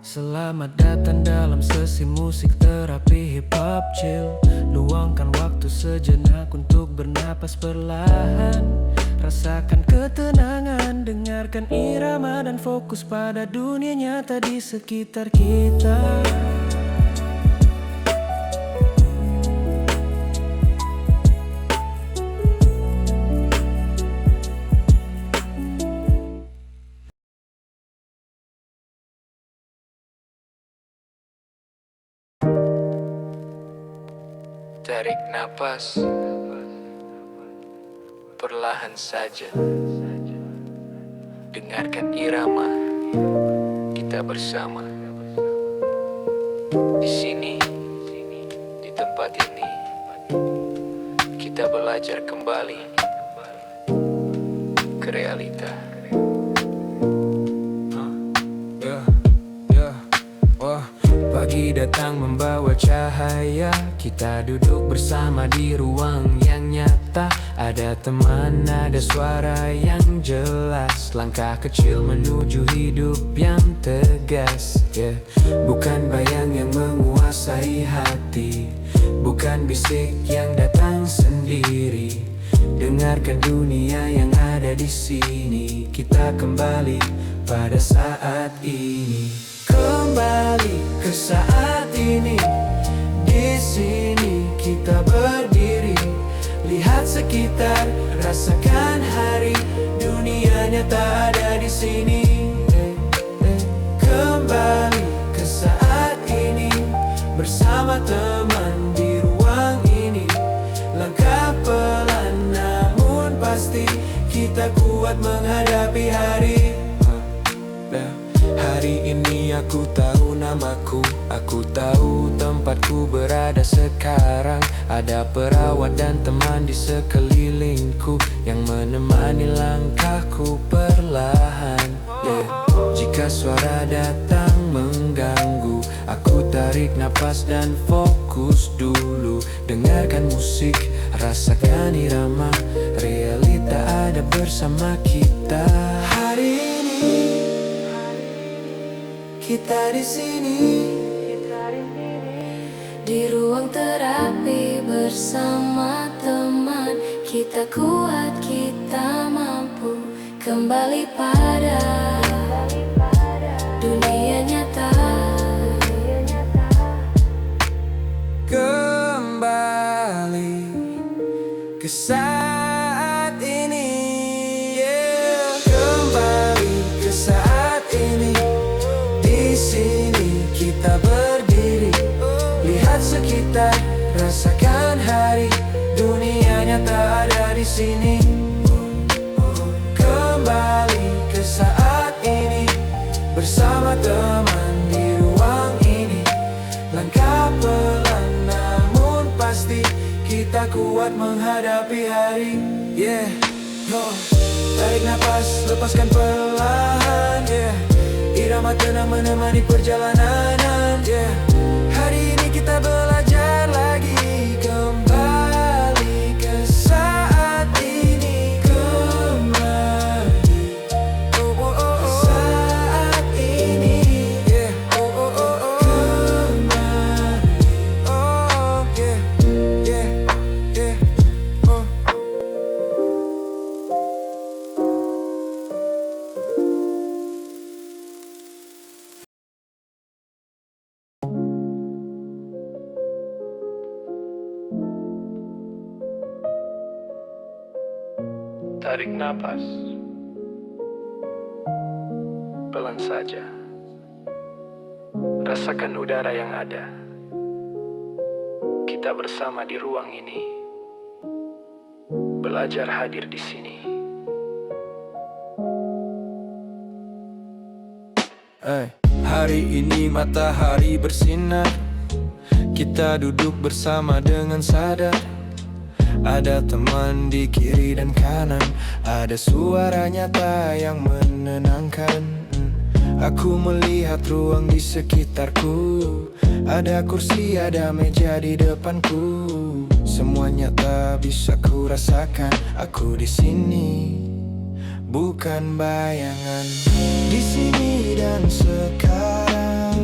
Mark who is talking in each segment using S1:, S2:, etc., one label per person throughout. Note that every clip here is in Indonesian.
S1: Selamat datang dalam sesi musik terapi hip hop chill. Luangkan waktu sejenak untuk bernapas perlahan. Rasakan ketenangan, dengarkan irama dan fokus pada dunia nyata di sekitar kita. Tarik napas, perlahan saja. Dengarkan irama, kita bersama. Di sini, di tempat ini, kita belajar kembali ke realita. Pagi datang membawa cahaya. Kita duduk bersama di ruang yang nyata. Ada teman, ada suara yang jelas. Langkah kecil menuju hidup yang tegas, Bukan bayang yang menguasai hati, bukan bisik yang datang sendiri. Dengarkan dunia yang ada di sini. Kita kembali pada saat ini. Kembali ke saat ini. Di sini kita berdiri, lihat sekitar, rasakan hari. Dunianya tak ada di sini. Kembali ke saat ini, bersama teman di ruang ini. Langkah pelan namun pasti, kita kuat menghadapi hari. Hari ini aku tahu namaku, aku tahu tempatku berada sekarang. Ada perawat dan teman di sekelilingku yang menemani langkahku perlahan. Jika suara datang mengganggu, aku tarik napas dan fokus dulu. Dengarkan musik, rasakan irama, realita ada bersama kita. Hari ini kita di sini,
S2: di ruang terapi bersama teman. Kita kuat, kita mampu kembali pada dunia nyata.
S1: Kembali ke saat ini, Kembali ke saat ini. Di sini kita berdiri, lihat sekitar, rasakan hari. Dunianya tak ada di sini. Kembali ke saat ini, bersama teman di ruang ini. Langkah pelan namun pasti, kita kuat menghadapi hari. Tarik napas, lepaskan perlahan, Irama tenang menemani perjalanan, Hari ini kita belajar lagi. Kembali ke saat ini. Kembali ke saat ini. Tarik napas, pelan saja. Rasakan udara yang ada. Kita bersama di ruang ini, belajar hadir di sini. Hari ini matahari bersinar. Kita duduk bersama dengan sadar. Ada teman di kiri dan kanan, ada suara nyata yang menenangkan. Aku melihat ruang di sekitarku, ada kursi, ada meja di depanku. Semuanya tak bisa ku rasakan. Aku di sini, bukan bayangan. Di sini dan sekarang,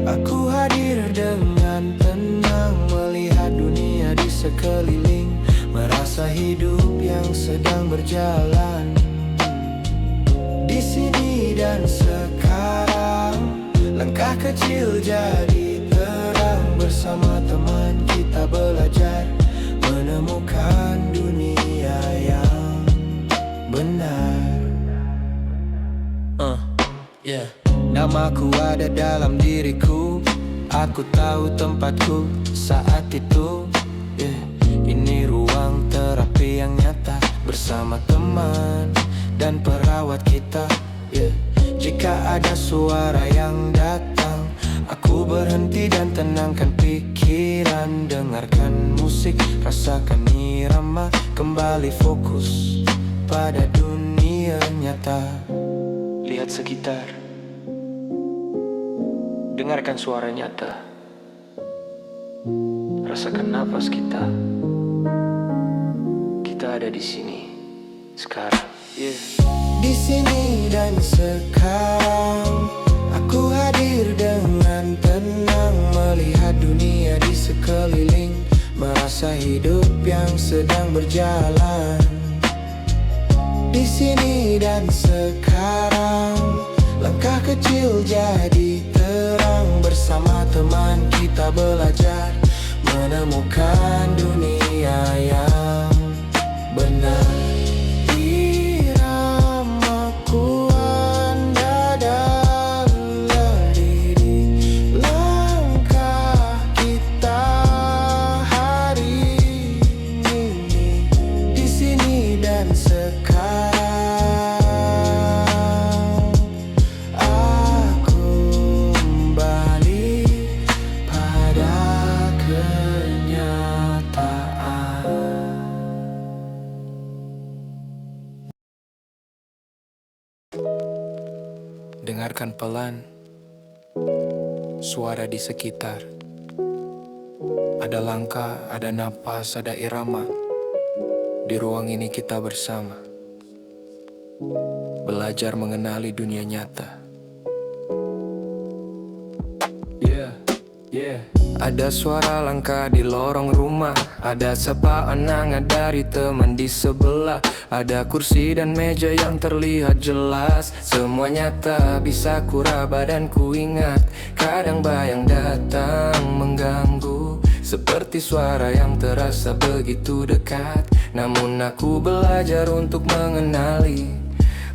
S1: Aku hadir dengan tenang, melihat dunia di sekeliling, merasa hidup yang sedang berjalan di sini dan sekarang. Langkah kecil jadi terang, bersama teman kita belajar menemukan dunia yang benar. Namaku ada dalam diriku, aku tahu tempatku saat itu. Ini ruang terapi yang nyata, bersama teman dan perawat kita. Jika ada suara yang datang, aku berhenti dan tenangkan pikiran. Dengarkan musik, rasakan irama, kembali fokus pada dunia nyata. Lihat sekitar, dengarkan suara nyata, rasakan nafas kita. Kita ada di sini sekarang. Di sini dan sekarang, aku hadir dengan tenang, melihat dunia di sekeliling, merasa hidup yang sedang berjalan. Di sini dan sekarang, langkah kecil jadi terang, bersama teman kita belajar menemukan dunia yang benar. Iramaku anda dalam diri, langkah kita hari ini, di sini dan sekarang. Aku kembali pada kenyataan. Dengarkan pelan suara di sekitar. Ada langkah, ada napas, ada irama. Di ruang ini kita bersama, belajar mengenali dunia nyata. Ada suara langkah di lorong rumah, ada sapaan hangat dari teman di sebelah, ada kursi dan meja yang terlihat jelas. Semua nyata, bisa kuraba dan ku ingat. Kadang bayang datang mengganggu, seperti suara yang terasa begitu dekat. Namun aku belajar untuk mengenali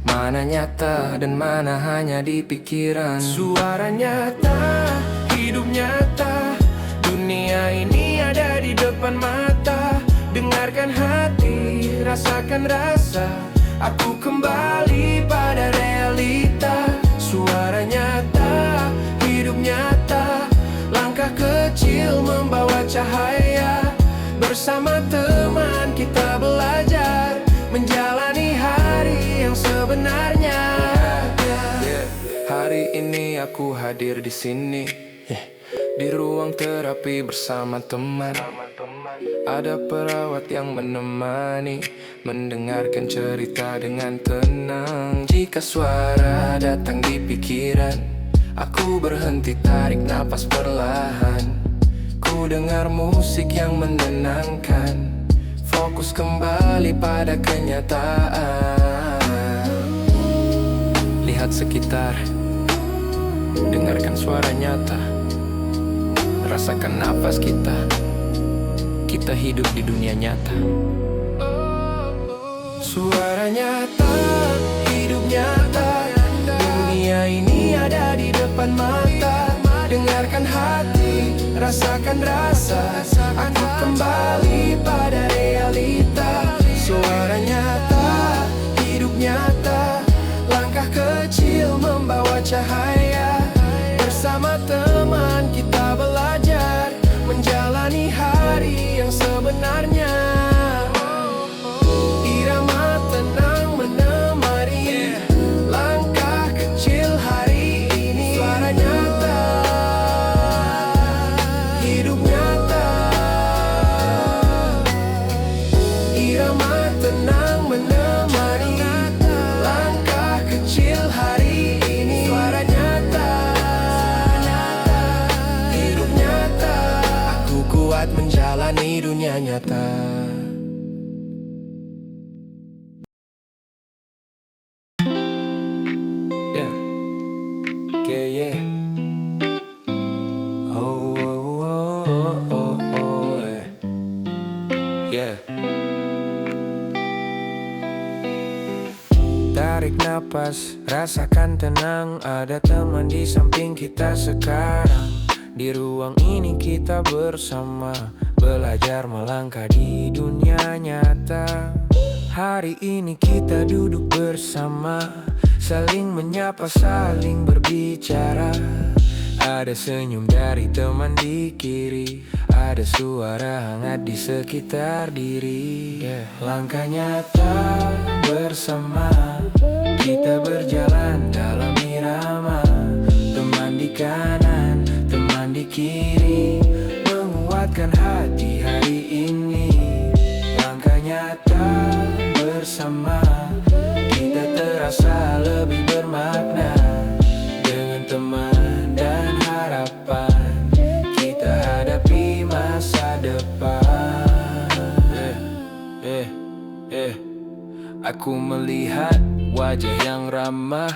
S1: mana nyata dan mana hanya di pikiran. Suara nyata, hidup nyata, dunia ini ada di depan mata. Dengarkan hati, rasakan rasa, aku kembali pada realita. Suara nyata, hidup nyata, langkah kecil membawa cahaya. Bersama teman kita belajar menjalani hari yang sebenarnya. Hari ini aku hadir di sini, di ruang terapi bersama teman. Ada perawat yang menemani, mendengarkan cerita dengan tenang. Jika suara datang di pikiran, aku berhenti, tarik napas perlahan. Ku dengar musik yang menenangkan, fokus kembali pada kenyataan. Lihat sekitar, dengarkan suara nyata, rasakan nafas kita. Kita hidup di dunia nyata. Suara nyata, hidup nyata, dunia ini ada di depan mata. Dengarkan hati, rasakan rasa, aku kembali pada realita. Suara nyata, hidup nyata, langkah kecil membawa cahaya. Bersama teman kita belajar menjalani hari yang sebenarnya. Irama tenang menemani langkah kecil hari ini. Suara nyata, hidup nyata, irama tenang menemani langkah kecil hari ini. Suara nyata, dunia nyata. Yeah, yeah. Oh, oh, oh, oh, oh, yeah. Tarik napas, rasakan tenang. Ada teman di samping kita sekarang. Di ruang ini kita bersama, belajar melangkah di dunia nyata. Hari ini kita duduk bersama, saling menyapa, saling berbicara. Ada senyum dari teman di kiri, ada suara hangat di sekitar diri. Langkah nyata bersama, kita berjalan dalam irama. Teman di kanan, teman di kiri, menguatkan hati hari ini. Langkah nyata bersama, kita terasa lebih bermakna. Dengan teman dan harapan, kita hadapi masa depan. Aku melihat wajah yang ramah,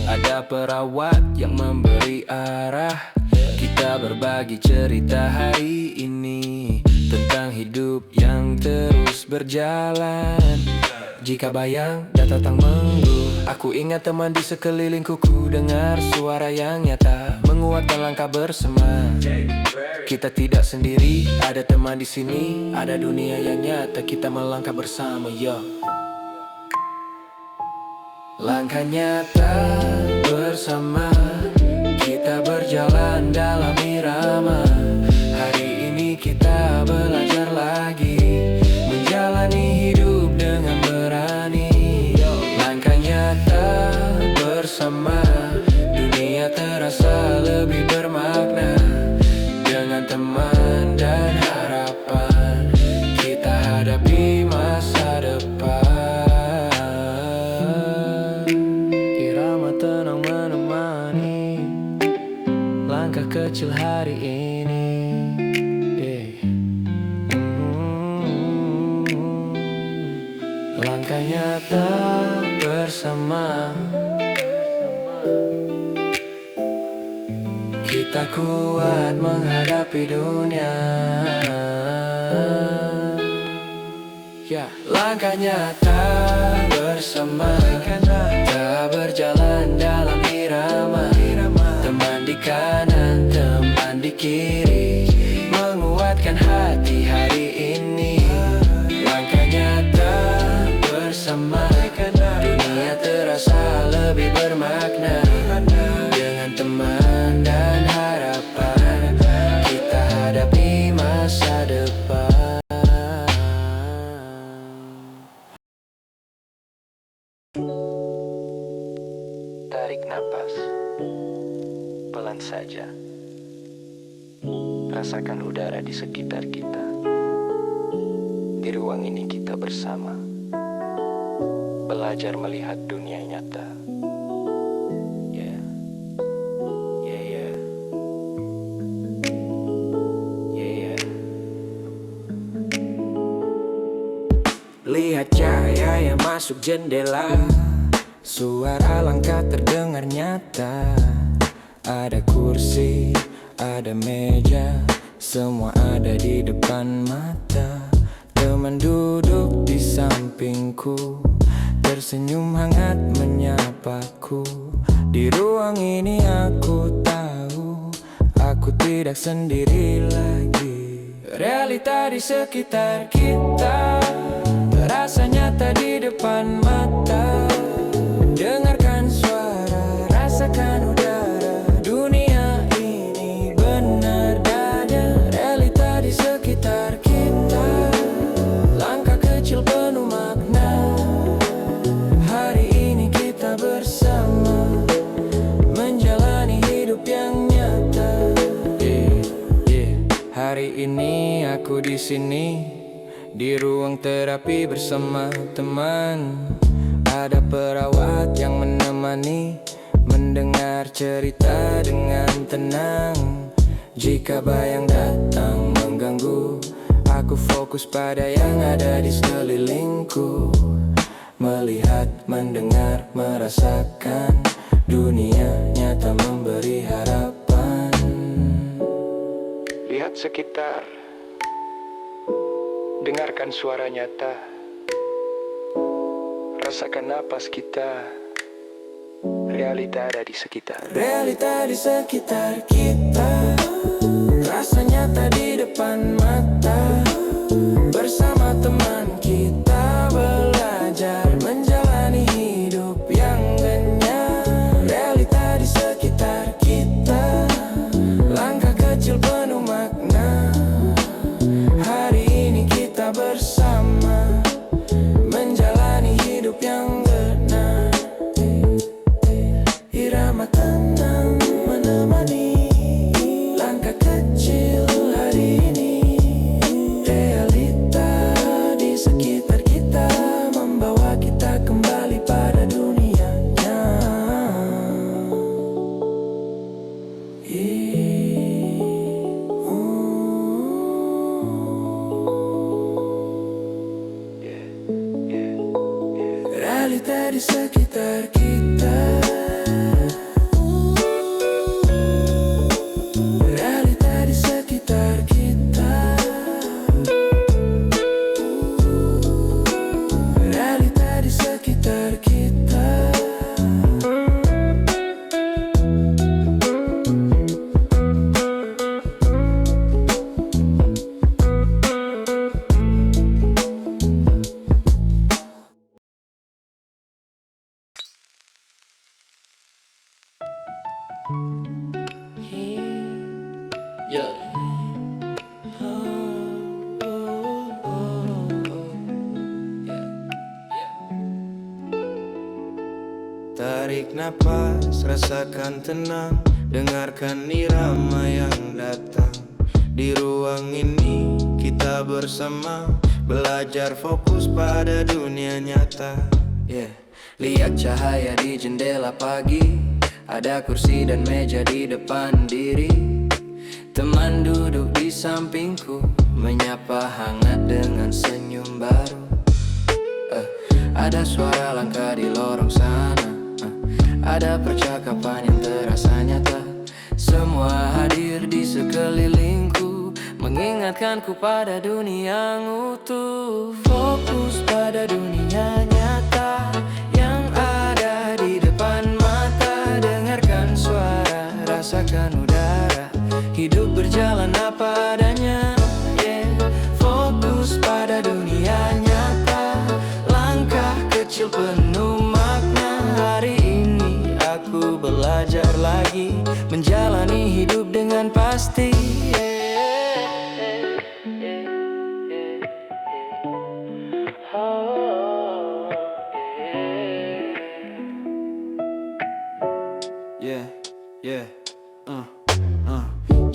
S1: ada perawat yang memberi arah. Kita berbagi cerita hari ini tentang hidup yang terus berjalan. Jika bayang datang menggu, aku ingat teman di sekelilingku. Ku dengar suara yang nyata, menguatkan langkah bersama. Kita tidak sendiri, ada teman di sini, ada dunia yang nyata. Kita melangkah bersama, yo. Langkah nyata bersama, kita berjalan dalam irama. Hari ini kita belajar lagi, menjalani hidup dengan berani. Langkah nyata bersama, dunia terasa lebih bermakna. Dengan teman dan harapan, kita hadapi masa depan. Irama tenang menemani langkah kecil hari ini. Langkah nyata bersama, kita kuat menghadapi dunia. Langkah nyata bersama, kita berjalan dalam irama. Teman di kanan, teman di kiri, menguatkan hati hari ini. Langkah nyata bersama, dunia terasa lebih bermakna. Dengan teman dan harapan, kita hadapi masa depan. Tarik napas, pelan saja. Rasakan udara di sekitar kita. Di ruang ini kita bersama, belajar melihat dunia nyata. Lihat cahaya yang masuk jendela, suara langkah terdengar nyata. Ada kursi, ada meja, semua ada di depan mata. Teman duduk di sampingku, tersenyum hangat menyapaku. Di ruang ini aku tahu, aku tidak sendiri lagi. Realita di sekitar kita terasa nyata di depan mata. Dengarkan suara, rasakan udara. Dunia ini benar ada. Realita di sekitar kita, langkah kecil penuh makna. Hari ini kita bersama, menjalani hidup yang nyata. Hari ini aku di sini, di ruang terapi bersama teman. Ada perawat yang menemani, mendengar cerita dengan tenang. Jika bayang datang mengganggu, Aku fokus pada yang ada di sekelilingku, melihat, mendengar, merasakan dunia nyata memberi harapan. Lihat sekitar, dengarkan suara nyata, rasakan napas kita. Realita ada di sekitar. Realita di sekitar kita, rasa nyata di depan mata. Bersama teman kita belajar menjalani hidup yang kenyang. Realita di sekitar kita, langkah kecil penuh makna. Hari ini kita bersama menjalani hidup yang benar. Irama tenang menemani langkah kecil hari ini. Realita di sekitar kita membawa kita kembali pada dunianya. Realita di sekitar kita. Realita di sekitar kita. Realita di sekitar kita. Tarik napas, rasakan tenang, dengarkan irama yang datang. Di ruang ini kita bersama belajar fokus pada dunia nyata. Lihat cahaya di jendela pagi, ada kursi dan meja di depan diri. Teman duduk di sampingku, menyapa hangat dengan senyum baru. Ada suara langkah di lorong sana, ada percakapan yang terasa nyata. Semua hadir di sekelilingku, mengingatkanku pada dunia yang utuh. Fokus pada dunia nyata yang ada di depan mata. Dengarkan suara, rasakan udara, hidup berjalan apa adanya. Fokus pada dunia nyata, langkah kecil penuh makna. Hari ini aku belajar lagi menjalani hidup dengan pasti.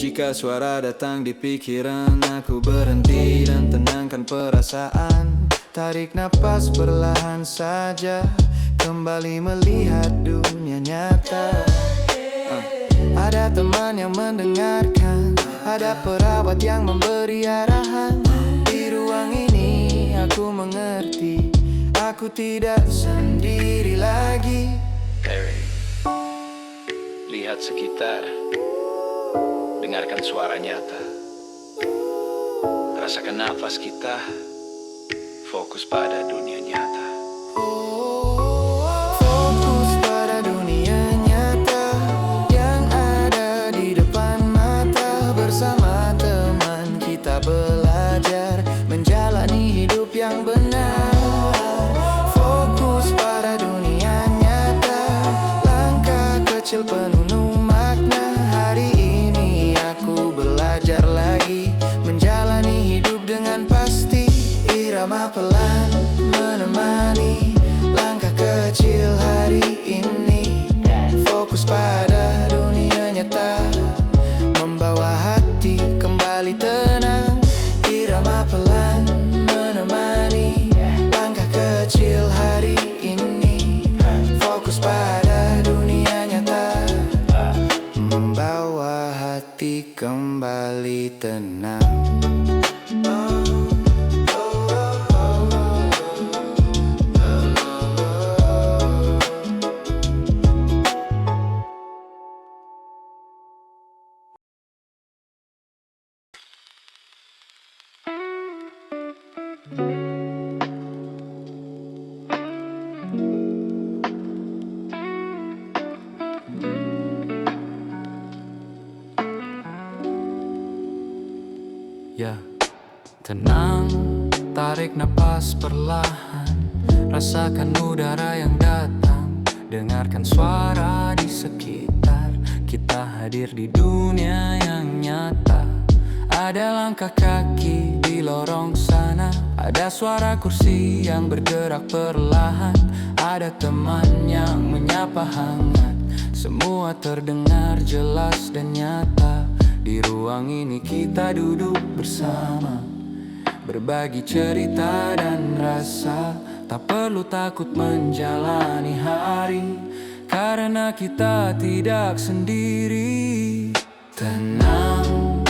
S1: Jika suara datang di pikiran, aku berhenti dan tenangkan perasaan. Tarik napas perlahan saja, kembali melihat dunia nyata. Ada teman yang mendengarkan, ada perawat yang memberi arahan. Di ruang ini aku mengerti, aku tidak sendiri lagi.
S3: Lihat sekitar, dengarkan suara nyata, rasakan nafas kita, fokus pada dunia nyata.
S1: Fokus pada dunia nyata yang ada di depan mata. Bersama teman kita belajar menjalani hidup yang benar. Fokus pada dunia nyata, langkah kecil penuh makna. Hari ini aku belajar lagi menjalani hidup dengan pasti. Irama pelan menemani langkah kecil hari ini. Fokus pada dunia nyata, membawa hati kembali tenang. Irama pelan menemani langkah kecil hari ini. Fokus pada dunia nyata, membawa hati kembali tenang. Ya, tenang, tarik napas perlahan, rasakan udara yang datang, dengarkan suara di sekitar. Kita hadir di dunia yang nyata. Ada langkah kaki di lorong sana, ada suara kursi yang bergerak perlahan, ada teman yang menyapa hangat. Semua terdengar jelas dan nyata. Di ruang ini kita duduk bersama, berbagi cerita dan rasa. Tak perlu takut menjalani hari, karena kita tidak sendiri. Tenang,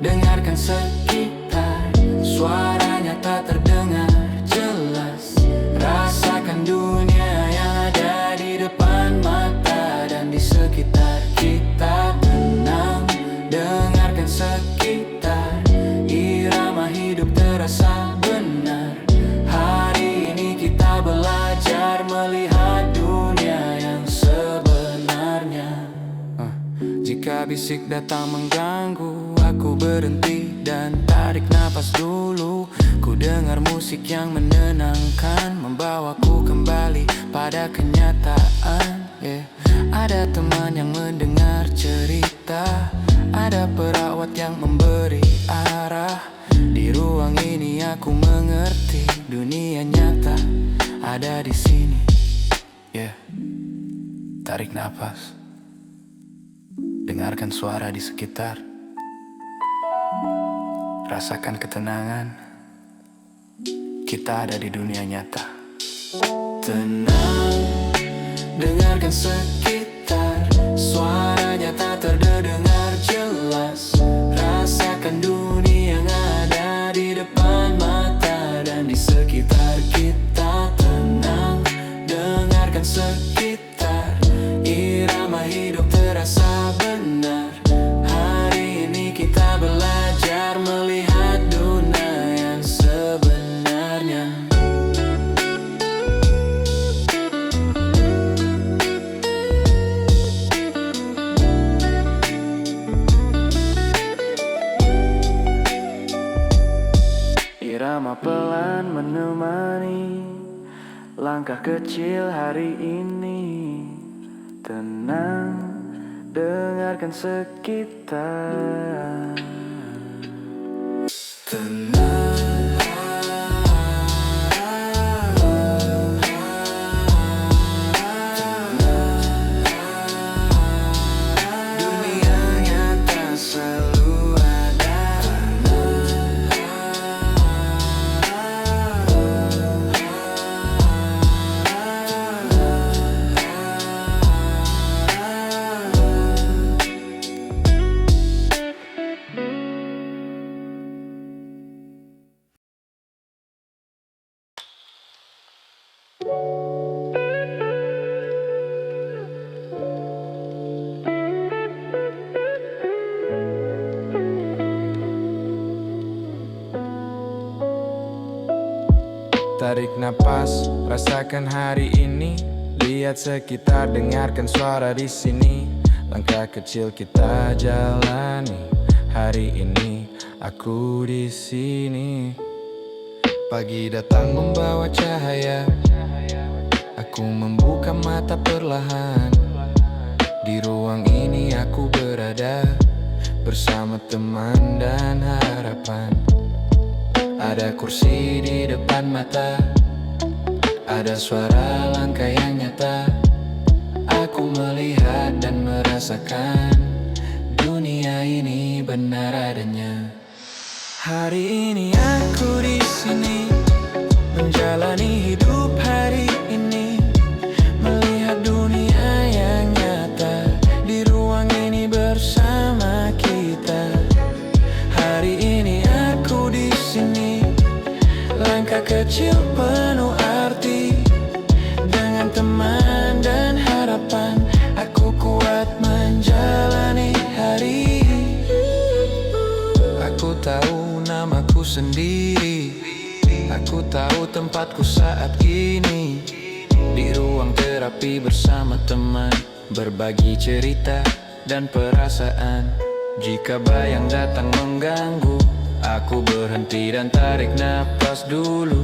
S1: dengarkan sekitar, suaranya tak terdengar jelas. Rasakan dunia yang ada di depan mata dan di sekitar kita. Tenang, dengarkan sekitar, irama hidup terasa benar. Hari ini kita belajar melihat dunia yang sebenarnya. Jika bisik datang mengganggu, aku berhenti dan tarik napas dulu. Ku dengar musik yang menenangkan, membawaku kembali pada kenyataan. Ada teman yang mendengar cerita, ada perawat yang memberi arah. Di ruang ini aku mengerti, dunia nyata ada di sini. Tarik napas, dengarkan suara di sekitar, rasakan ketenangan. Kita ada di dunia nyata. Tenang, dengarkan sekitar, suaranya tak terdengar jelas. Rasakan dunia yang ada di depan mata dan di sekitar kita. Tenang, dengarkan sekitar, irama hidup terasa benar. Hari ini kita belajar melihat dunia yang sebenarnya. Irama pelan menemani langkah kecil hari ini. Tenang, dengarkan sekitar. Tenang, dunia nyata selalu ada. Tarik napas, rasakan hari ini. Lihat sekitar, dengarkan suara di sini. Langkah kecil kita jalani. Hari ini aku di sini. Pagi datang membawa cahaya. Aku membuka mata perlahan. Di ruang ini aku berada bersama teman dan harapan. Ada kursi di depan mata, ada suara langkah yang nyata. Aku melihat dan merasakan dunia ini benar adanya. Hari ini aku di sini, menjalani hidup hari ini, melihat dunia yang nyata di ruang ini bersama kita. Hari ini aku di sini, langkah kecil penuh arti, dengan teman dan harapan. Aku kuat menjalani hari. Aku tahu namaku sendiri, aku tahu tempatku saat ini. Di ruang terapi bersama teman, berbagi cerita dan perasaan. Jika bayang datang mengganggu, Aku berhenti dan tarik napas dulu.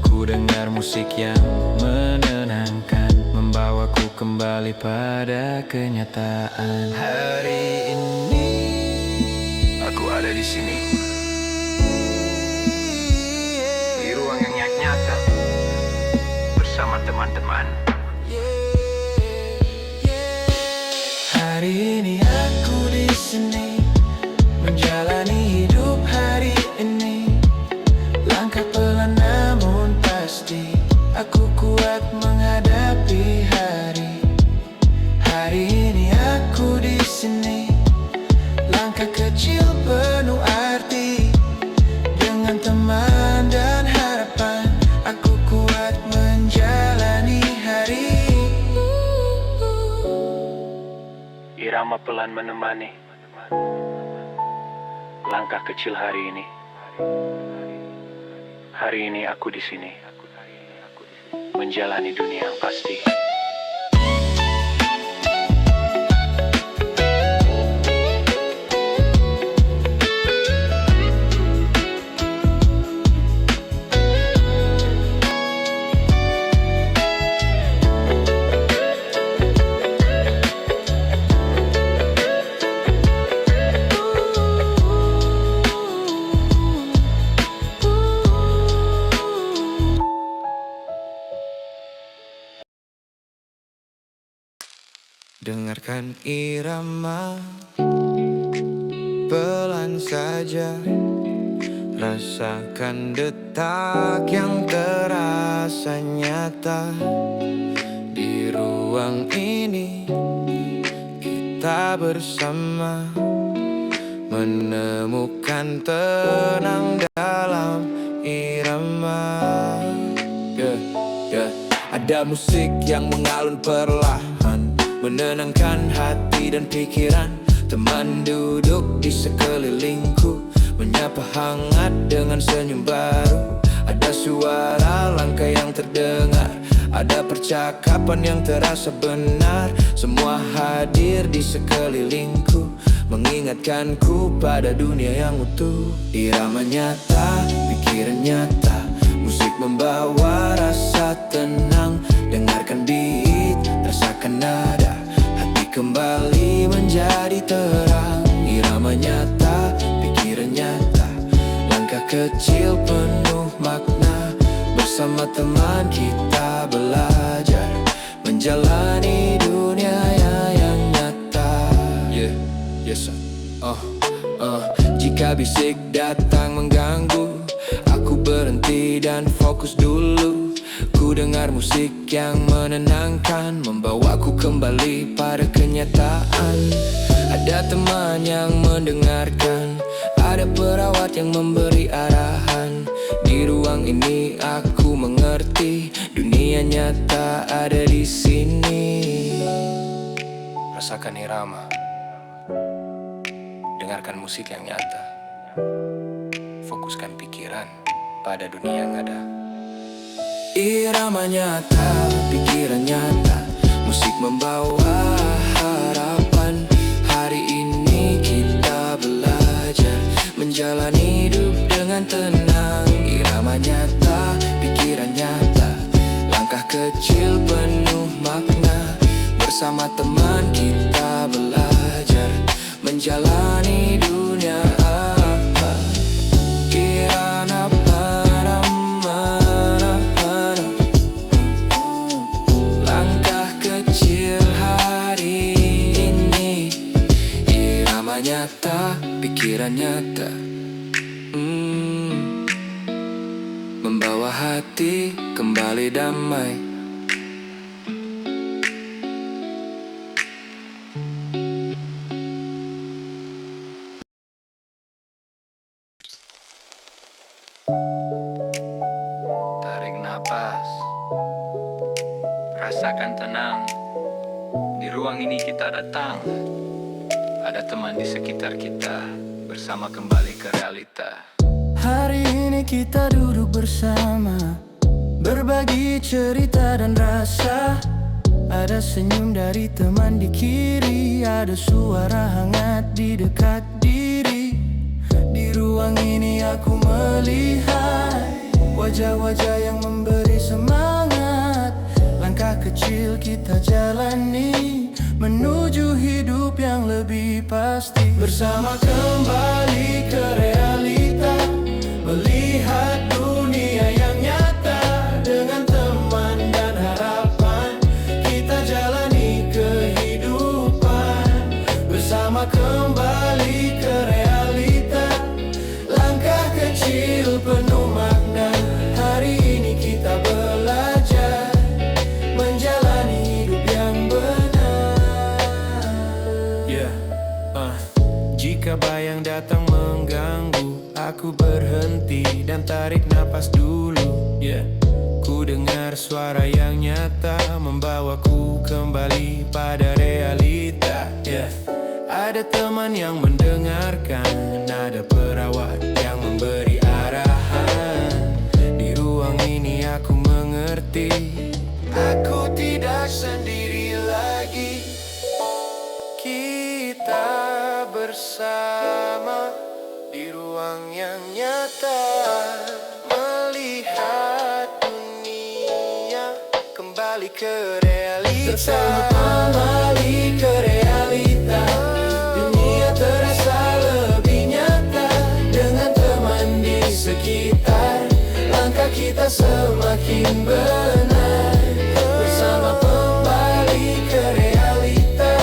S1: Ku dengar musik yang menenangkan, membawaku kembali pada kenyataan. Hari ini
S3: Aku ada di sini, di ruang yang nyata, bersama teman-teman.
S1: Hari ini aku di sini, menjalani hidup hari ini. Langkah pelan namun pasti, aku kuat menghadapi hari. Hari ini aku di sini, langkah kecil penuh arti. Dengan teman dan harapan, aku kuat menjalani hari.
S3: Irama pelan menemani langkah kecil hari ini. Hari ini aku di sini, menjalani dunia yang pasti.
S1: Dengarkan irama pelan saja, rasakan detak yang terasa nyata. Di ruang ini kita bersama, menemukan tenang dalam irama. Ada musik yang mengalun perlahan, menenangkan hati dan pikiran. Teman duduk di sekelilingku, menyapa hangat dengan senyum baru. Ada suara langkah yang terdengar, ada percakapan yang terasa benar. Semua hadir di sekelilingku, mengingatkanku pada dunia yang utuh. Irama nyata, pikiran nyata, musik membawa rasa tenang. Dengarkan beat, rasakan nada, hati kembali menjadi terang. Irama nyata, pikiran nyata, langkah kecil penuh makna. Bersama teman kita belajar menjalani dunia yang nyata. Yes, Jika bisik datang mengganggu, aku berhenti dan fokus dulu. Ku dengar musik yang menenangkan, membawaku kembali pada kenyataan. Ada teman yang mendengarkan, ada perawat yang memberi arahan. Di ruang ini aku mengerti, dunia nyata ada di sini.
S3: Rasakan irama, dengarkan musik yang nyata, fokuskan pikiran pada dunia yang ada.
S1: Irama nyata, pikiran nyata, musik membawa harapan. Hari ini kita belajar menjalani hidup dengan tenang. Irama nyata, pikiran nyata, langkah kecil penuh makna. Bersama teman kita belajar menjalani dunia. Langkah kecil hari ini, irama nyata, pikiran nyata, membawa hati kembali damai.
S3: Tarik napas, rasakan tenang. Di ruang ini kita datang, ada teman di sekitar kita, bersama kembali ke realita.
S1: Hari ini kita duduk bersama, berbagi cerita dan rasa. Ada senyum dari teman di kiri, ada suara hangat di dekat diri. Di ruang ruang ini aku melihat wajah-wajah yang memberi semangat. Langkah kecil kita jalani menuju hidup yang lebih pasti. Bersama kembali ke realita, melihat dunia yang nyata. Dengan teman dan harapan kita jalani kehidupan. Bersama kembali ke realita, langkah kecil penuh makna. Hari ini kita belajar menjalani hidup yang benar. Jika bayang datang mengganggu, aku berhenti dan tarik napas dulu. Ku dengar suara yang nyata membawaku kembali pada realita. Ada teman yang mendengarkan, ada perawat yang memberi arahan. Di ruang ini aku mengerti, aku tidak sendiri lagi. Kita bersama di ruang yang nyata, melihat dunia kembali ke realita. Bersama kembali ke realita, dunia terasa lebih nyata. Dengan teman di sekitar, langkah kita semakin benar. Bersama kembali ke realita,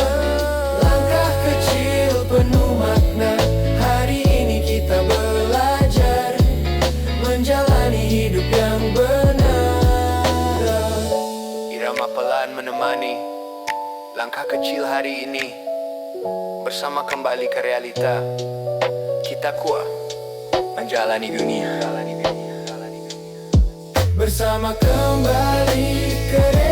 S1: langkah kecil penuh makna. Hari ini kita belajar menjalani hidup yang benar. Irama pelan menemani langkah kecil hari ini. Bersama kembali ke realita, kita kuat menjalani dunia. Bersama kembali ke realita.